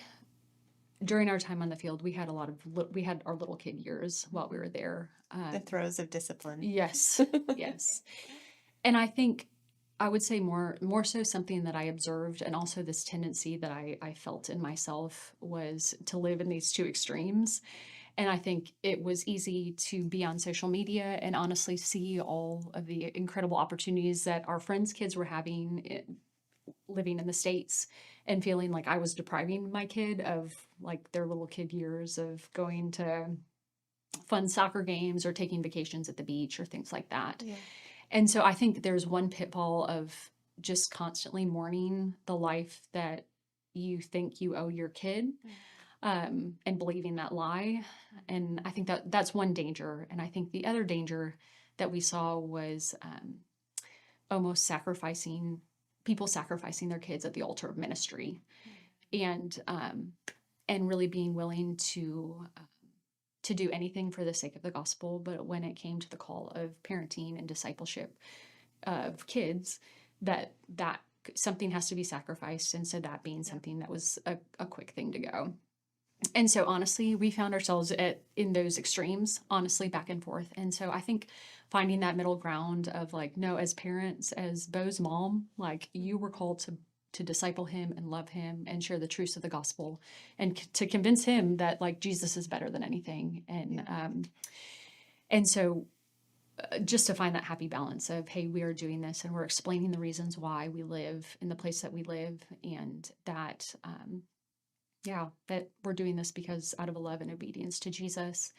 during our time on the field, we had our little kid years while we were there. The throes of discipline. Yes, yes. And I think I would say more so something that I observed, and also this tendency that I felt in myself, was to live in these two extremes. And I think it was easy to be on social media and honestly see all of the incredible opportunities that our friends' kids were having living in the States, and feeling like I was depriving my kid of their little kid years of going to fun soccer games or taking vacations at the beach or things like that. Yeah. And so I think there's one pitfall of just constantly mourning the life that you think you owe your kid, and believing that lie. And I think that's one danger. And I think the other danger that we saw was almost people sacrificing their kids at the altar of ministry, and really being willing to do anything for the sake of the gospel. But when it came to the call of parenting and discipleship of kids, that something has to be sacrificed. And so that being something that was a quick thing to go. And so honestly, we found ourselves in those extremes, honestly, back and forth. And so I think finding that middle ground of no, as parents, as Bo's mom, you were called to disciple him and love him and share the truths of the gospel, and to convince him that Jesus is better than anything. And so just to find that happy balance of, hey, we are doing this and we're explaining the reasons why we live in the place that we live, and that, that we're doing this because out of love and obedience to Jesus,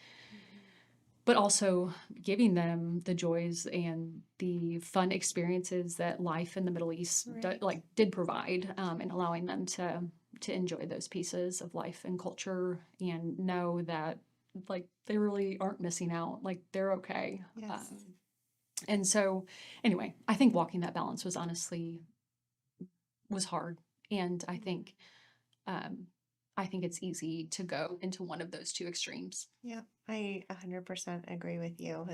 but also giving them the joys and the fun experiences that life in the Middle East did provide, and allowing them to enjoy those pieces of life and culture, and know that they really aren't missing out, they're okay. Yes. And so anyway, I think walking that balance was hard. And I think it's easy to go into one of those two extremes. Yeah, I 100% agree with you.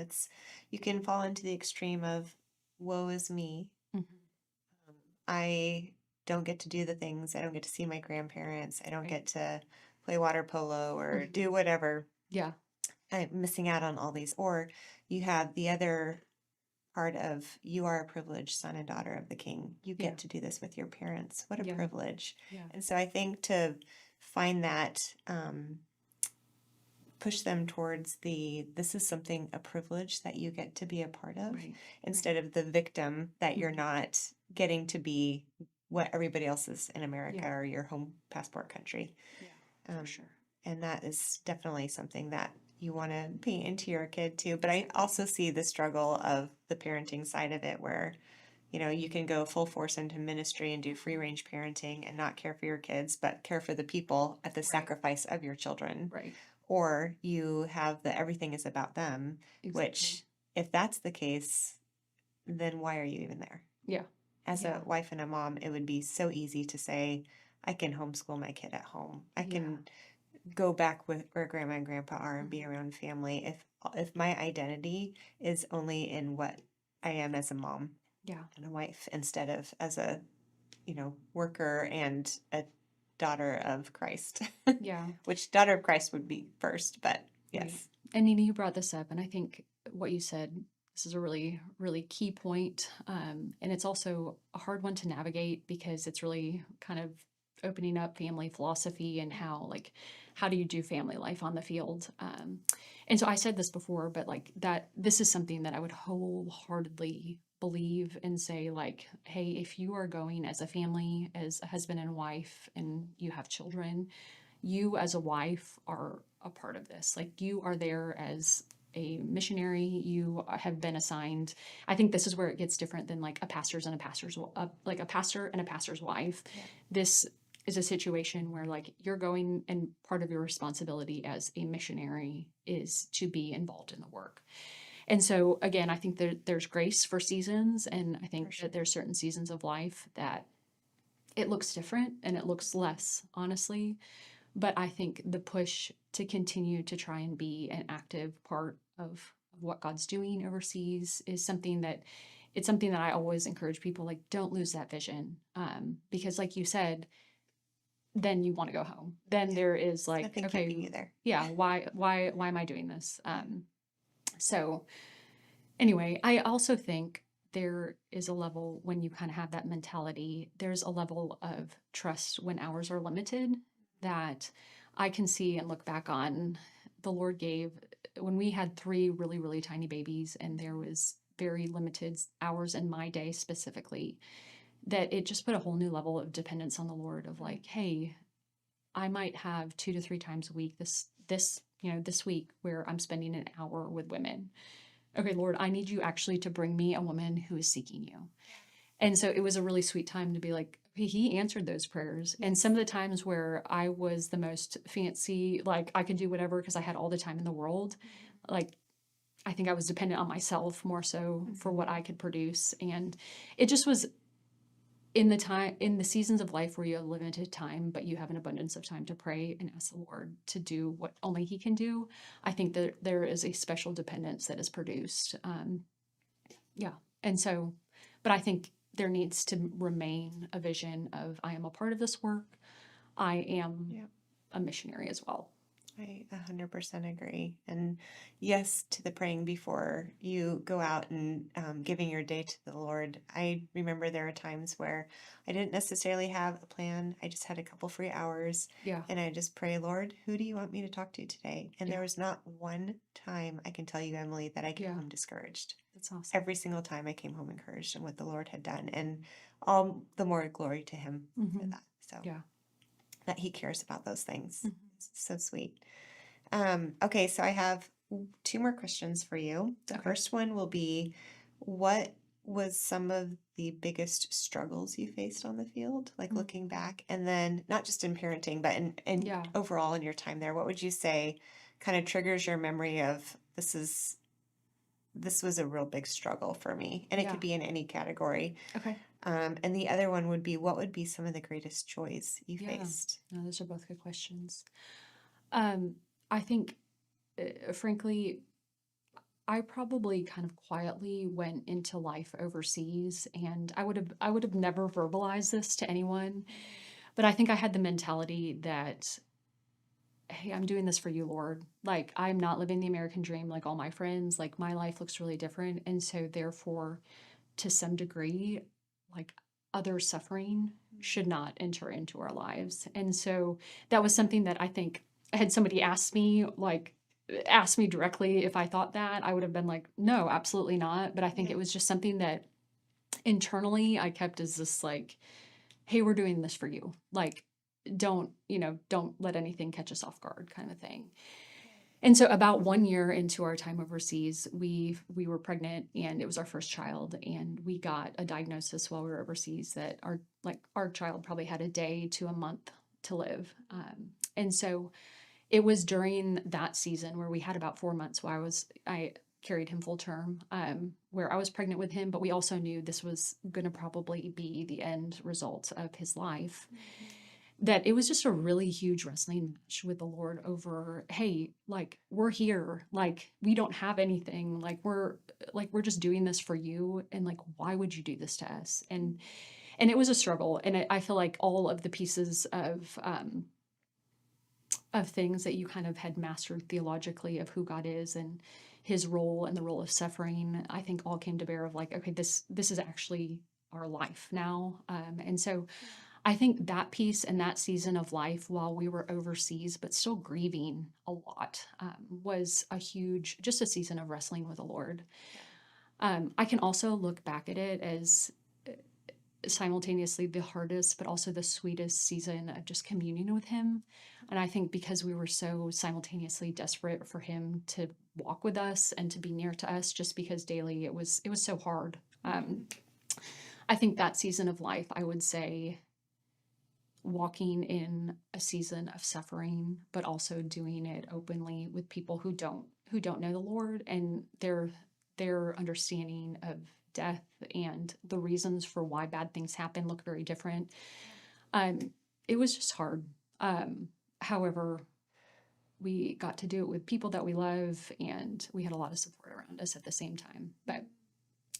You can fall into the extreme of woe is me. Mm-hmm. I don't get to do the things. I don't get to see my grandparents. I don't get to play water polo or do whatever. Yeah. I'm missing out on all these. Or you have the other part of you are a privileged son and daughter of the king. You Yeah. get to do this with your parents. What a Yeah. privilege. Yeah. And so I think to find that, push them towards this is something, a privilege that you get to be a part of, Right. instead of the victim that you're Mhm. not getting to be what everybody else is in America Yeah. or your home passport country. Yeah. For sure. And that is definitely something that you want to paint into your kid too. But I also see the struggle of the parenting side of it where, you can go full force into ministry and do free range parenting and not care for your kids, but care for the people at the Right. sacrifice of your children. Right. Or you have the everything is about them, Exactly. which if that's the case, then why are you even there? Yeah. As Yeah. a wife and a mom, it would be so easy to say, I can homeschool my kid at home. I Yeah. can go back with where grandma and grandpa are and be Mhm. around family if my identity is only in what I am as a mom Yeah. and a wife instead of as a worker and a daughter of Christ. Yeah. Which daughter of Christ would be first, but Right. yes. And Nina, you brought this up, and I think what you said, this is a really, really key point. And it's also a hard one to navigate because it's really kind of opening up family philosophy and how do you do family life on the field? And so I said this before, but like that, this is something that I would wholeheartedly believe and say, like, hey, if you are going as a family, as a husband and wife, and you have children, you as a wife are a part of this. Like, you are there as a missionary. You have been assigned. I think this is where it gets different than like a pastor's and a pastor's like a pastor and a pastor's wife. Yeah. This is a situation where like you're going, and part of your responsibility as a missionary is to be involved in the work. And so again, I think there's grace for seasons, and I think sure. that there's certain seasons of life that it looks different and it looks less, honestly. But I think the push to continue to try and be an active part of what God's doing overseas is something that I always encourage people, like, don't lose that vision. Because like you said, then you want to go home. Then there is like, Nothing okay, keeping you there. yeah, why am I doing this? So anyway, I also think there is a level when you kind of have that mentality, there's a level of trust when hours are limited that I can see and look back on. The Lord gave when we had 3 really, really tiny babies, and there was very limited hours in my day specifically, that it just put a whole new level of dependence on the Lord of like, hey, I might have 2 to 3 times a week this week where I'm spending an hour with women. Okay, Lord, I need you actually to bring me a woman who is seeking you. And so it was a really sweet time to be like, okay, he answered those prayers. And some of the times where I was the most fancy, like I could do whatever because I had all the time in the world, like I think I was dependent on myself more so for what I could produce. And it just was in the seasons of life where you have limited time, but you have an abundance of time to pray and ask the Lord to do what only he can do. I think that there is a special dependence that is produced. Yeah. And so, but I think there needs to remain a vision of I am a part of this work. I am a missionary as well. I 100% agree. And yes to the praying before you go out and giving your day to the Lord. I remember there are times where I didn't necessarily have a plan. I just had a couple free hours. Yeah. And I just pray, Lord, who do you want me to talk to today? And there was not one time, I can tell you, Emily, that I came home discouraged. That's awesome. Every single time I came home encouraged in what the Lord had done. And all the more glory to him for that. So that he cares about those things. It's so sweet. Okay, so I have 2 more questions for you. The first one will be, what was some of the biggest struggles you faced on the field, like looking back? And then not just in parenting, but in overall in your time there, what would you say kind of triggers your memory of this was a real big struggle for me? And it could be in any category. Okay. And the other one would be, what would be some of the greatest joys you faced? No, those are both good questions. I think, frankly, I probably kind of quietly went into life overseas, and I would have never verbalized this to anyone, but I think I had the mentality that hey, I'm doing this for you, Lord. Like, I'm not living the American dream like all my friends. Like, my life looks really different. And so, therefore, to some degree, like, other suffering should not enter into our lives. And so, that was something that I think, had somebody asked me directly if I thought that, I would have been like, no, absolutely not. But I think Yeah. it was just something that internally I kept as this, like, hey, we're doing this for you. Like, don't let anything catch us off guard kind of thing. And so about 1 year into our time overseas, we were pregnant, and it was our first child, and we got a diagnosis while we were overseas that our child probably had a day to a month to live. And so it was during that season where we had about 4 months where I carried him full term, where I was pregnant with him, but we also knew this was going to probably be the end result of his life. That it was just a really huge wrestling match with the Lord over, hey, like, we're here, like, we don't have anything, like, we're just doing this for you, and like, why would you do this to us? And it was a struggle, and I feel like all of the pieces of things that you kind of had mastered theologically of who God is and his role and the role of suffering, I think all came to bear of like, okay, this is actually our life now. And so I think that piece and that season of life while we were overseas, but still grieving a lot, was just a season of wrestling with the Lord. I can also look back at it as simultaneously the hardest, but also the sweetest season of just communing with him. And I think because we were so simultaneously desperate for him to walk with us and to be near to us, just because daily it was so hard. I think that season of life, I would say, walking in a season of suffering, but also doing it openly with people who don't know the Lord, and their understanding of death and the reasons for why bad things happen look very different. It was just hard. However, we got to do it with people that we love, and we had a lot of support around us at the same time. But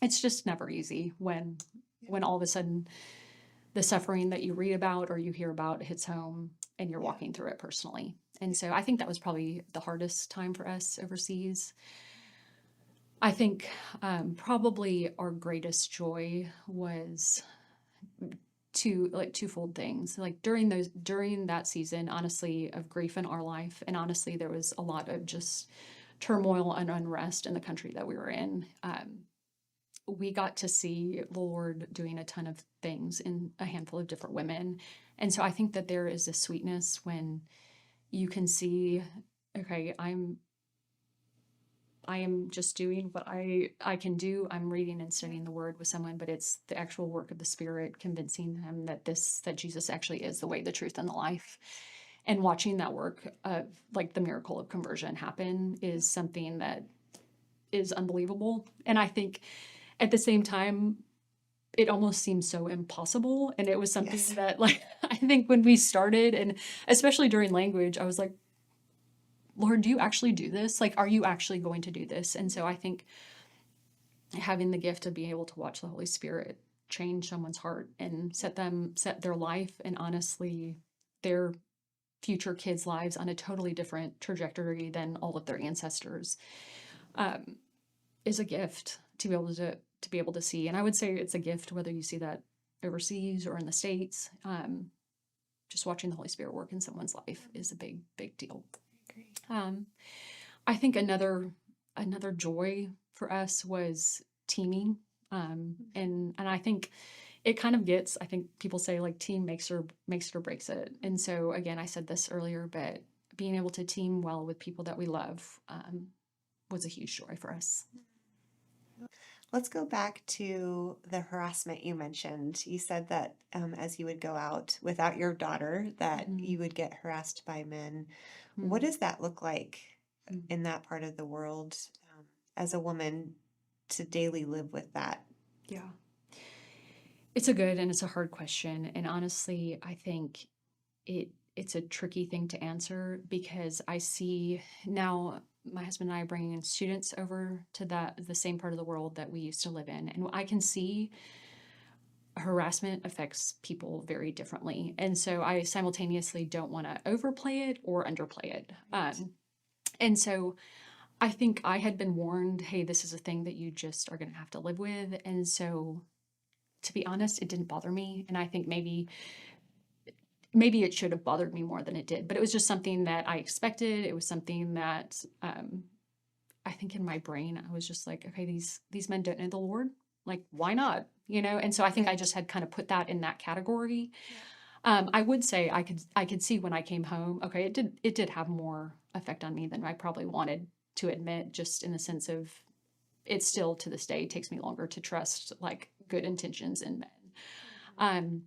it's just never easy when all of a sudden the suffering that you read about or you hear about hits home and you're walking through it personally. And so I think that was probably the hardest time for us overseas. I think probably our greatest joy was twofold things. Like during that season, honestly, of grief in our life, and honestly, there was a lot of just turmoil and unrest in the country that we were in. We got to see the Lord doing a ton of things in a handful of different women. And so I think that there is a sweetness when you can see, okay, I am just doing what I can do. I'm reading and studying the word with someone, but it's the actual work of the Spirit convincing them that Jesus actually is the way, the truth, and the life. And watching that work of like the miracle of conversion happen is something that is unbelievable. And I think at the same time, it almost seems so impossible. And it was something that, like, I think when we started, and especially during language, I was like, Lord, do you actually do this? Like, are you actually going to do this? And so I think having the gift of being able to watch the Holy Spirit change someone's heart and set their life and honestly their future kids' lives on a totally different trajectory than all of their ancestors, is a gift to be able to see. And I would say it's a gift whether you see that overseas or in the States. Just watching the Holy Spirit work in someone's life is a big, big deal. I think another joy for us was teaming. And I think it kind of gets, I think people say like team makes it or breaks it. And so again, I said this earlier, but being able to team well with people that we love was a huge joy for us. Let's go back to the harassment you mentioned. You said that as you would go out without your daughter, that you would get harassed by men. What does that look like in that part of the world as a woman to daily live with that? Yeah. It's a good and it's a hard question. And honestly, I think it's a tricky thing to answer because I see now my husband and I are bringing in students over to the same part of the world that we used to live in. And I can see harassment affects people very differently. And so I simultaneously don't want to overplay it or underplay it. And so I think I had been warned, hey, this is a thing that you just are going to have to live with. And so, to be honest, it didn't bother me. And I think maybe it should have bothered me more than it did. But it was just something that I expected. It was something that I think in my brain, I was just like, okay, these men don't know the Lord. Like, why not? And so I think I just had kind of put that in that category. I would say I could see when I came home, okay, it did have more effect on me than I probably wanted to admit, just in the sense of it still to this day takes me longer to trust like good intentions in men.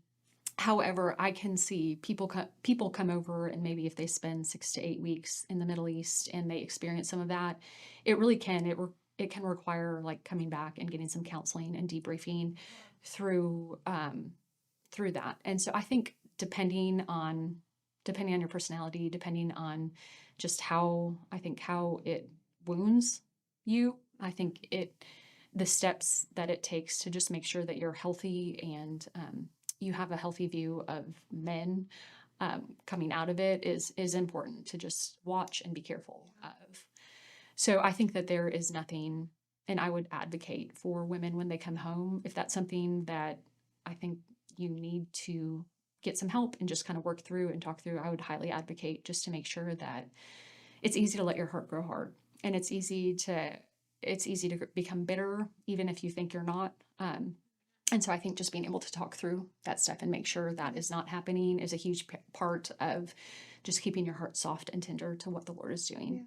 However, I can see people come over, and maybe if they spend 6 to 8 weeks in the Middle East and they experience some of that, it really can it can require like coming back and getting some counseling and debriefing through that. And so I think depending on your personality, depending on just how it wounds you, I think the steps that it takes to just make sure that you're healthy and you have a healthy view of men coming out of it is important to just watch and be careful of. So I think that there is nothing, and I would advocate for women when they come home, if that's something that I think you need to get some help and just kind of work through and talk through, I would highly advocate just to make sure that it's easy to let your heart grow hard, and it's easy to become bitter, even if you think you're not. And so I think just being able to talk through that stuff and make sure that is not happening is a huge part of just keeping your heart soft and tender to what the Lord is doing. Yeah.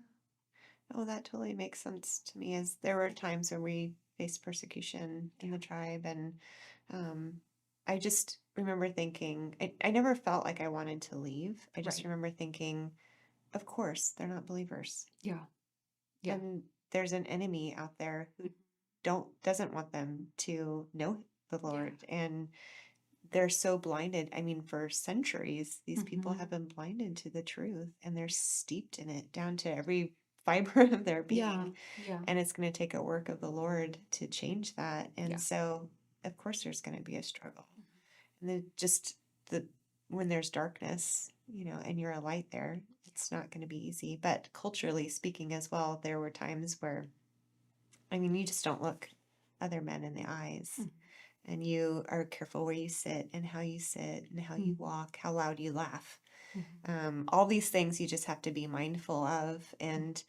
Oh, that totally makes sense to me. As there were times when we faced persecution in the tribe, and I just remember thinking, I never felt like I wanted to leave. I just remember thinking, of course, they're not believers. Yeah. And there's an enemy out there who doesn't want them to know the Lord. And they're so blinded. I mean, for centuries, these people have been blinded to the truth, and they're steeped in it down to every fiber of their being. Yeah. And it's going to take a work of the Lord to change that. And so, of course, there's going to be a struggle. And then when there's darkness, and you're a light there, it's not going to be easy. But culturally speaking as well, there were times where, you just don't look other men in the eyes. And you are careful where you sit and how you walk, how loud you laugh. All these things you just have to be mindful of. And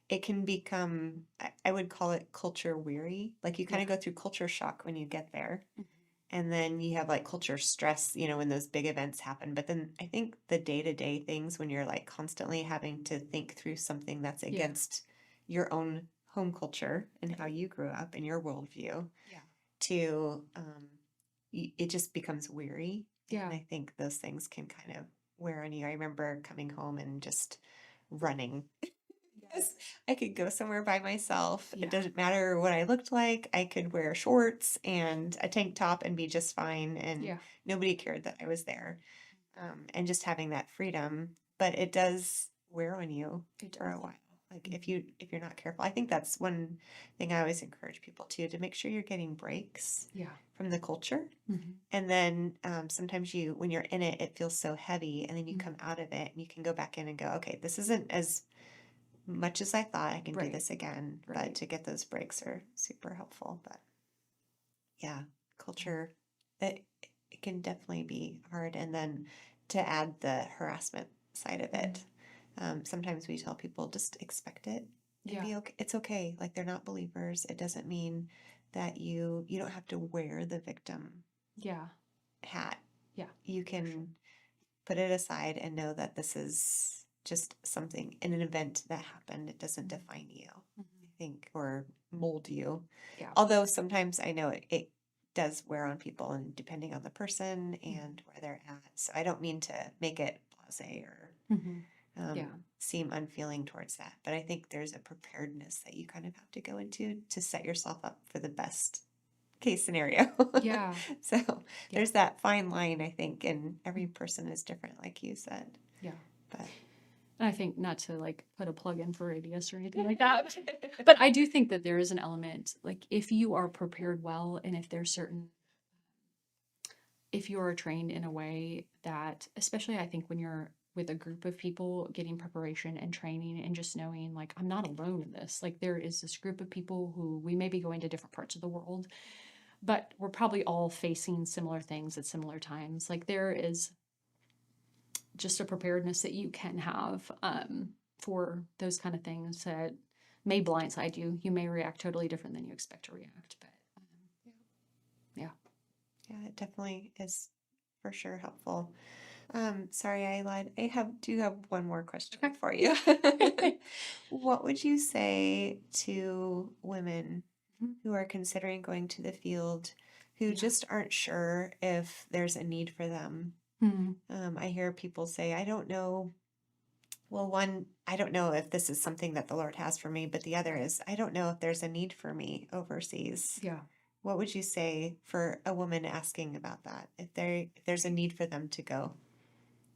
it can become, I would call it culture weary. Like you kind of go through culture shock when you get there. And then you have like culture stress, when those big events happen. But then I think the day-to-day things, when you're like constantly having to think through something that's against your own home culture and how you grew up and your worldview, it just becomes weary. Yeah. And I think those things can kind of wear on you. I remember coming home and just running. Yes. I could go somewhere by myself. It doesn't matter what I looked like. I could wear shorts and a tank top and be just fine. And nobody cared that I was there. And just having that freedom. But it does wear on you for a while. Like if you're not careful. I think that's one thing I always encourage people to make sure you're getting breaks from the culture. And then sometimes when you're in it, it feels so heavy, and then you come out of it and you can go back in and go, okay, this isn't as much as I thought. I can do this again. But to get those breaks are super helpful. But culture, it can definitely be hard. And then to add the harassment side of it. Sometimes we tell people just expect it and be okay. It's okay. Like they're not believers. It doesn't mean that you don't have to wear the victim hat. Yeah. You can put it aside and know that this is just something in an event that happened. It doesn't define you, I think, or mold you. Yeah. Although sometimes I know it does wear on people, and depending on the person and where they're at. So I don't mean to make it blasé or seem unfeeling towards that. But I think there's a preparedness that you kind of have to go into to set yourself up for the best case scenario. So there's that fine line, I think, and every person is different, like you said. But I think, not to like put a plug in for Radius or anything like that, but I do think that there is an element, like if you are prepared well, and if there's certain if you are trained in a way that, especially I think when you're with a group of people, getting preparation and training and just knowing like, I'm not alone in this. Like there is this group of people who we may be going to different parts of the world, but we're probably all facing similar things at similar times. Like there is just a preparedness that you can have for those kind of things that may blindside you. You may react totally different than you expect to react, but yeah. Yeah, it definitely is for sure helpful. Sorry, I lied. Do have one more question Okay. for you. What would you say to women Mhm. who are considering going to the field who Yeah. just aren't sure if there's a need for them? Hmm. I hear people say, I don't know. Well, one, I don't know if this is something that the Lord has for me, but the other Right. is, I don't know if there's a need for me overseas. Yeah. What would you say for a woman asking about that? If there's a need for them to go?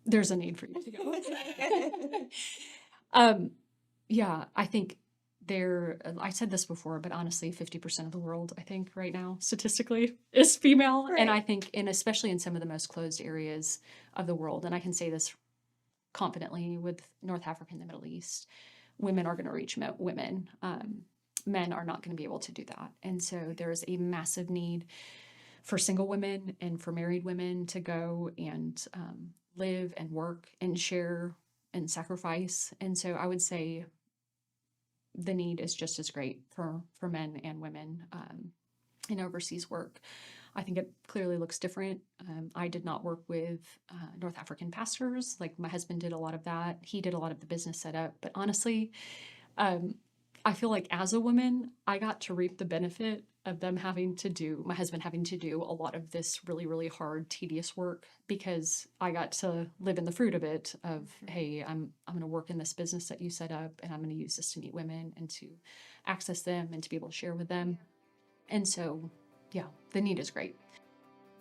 There's a need for you to go. Yeah, I think I said this before, but honestly, 50% of the world, I think right now, statistically, is female. And I Right. think, and especially in some of the most closed areas of the world, and I can say this confidently with North Africa and the Middle East, women are going to reach women. Men are not going to be able to do that. And so there is a massive need for single women and for married women to go and live and work and share and sacrifice. And so I would say the need is just as great for men and women in overseas work. I think it clearly looks different. I did not work with North African pastors. Like my husband did a lot of that. He did a lot of the business setup. But honestly, I feel like as a woman, I got to reap the benefit of my husband having to do a lot of this really, really hard, tedious work because I got to live in the fruit of it of, hey, I'm going to work in this business that you set up and I'm going to use this to meet women and to access them and to be able to share with them. And so, yeah, the need is great.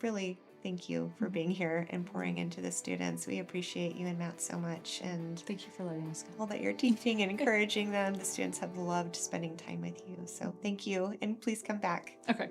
Really, thank you for being here and pouring into the students. We appreciate you and Matt so much. And Thank you for letting us go. all that you're teaching and encouraging them. The students have loved spending time with you. So thank you. And please come back. Okay.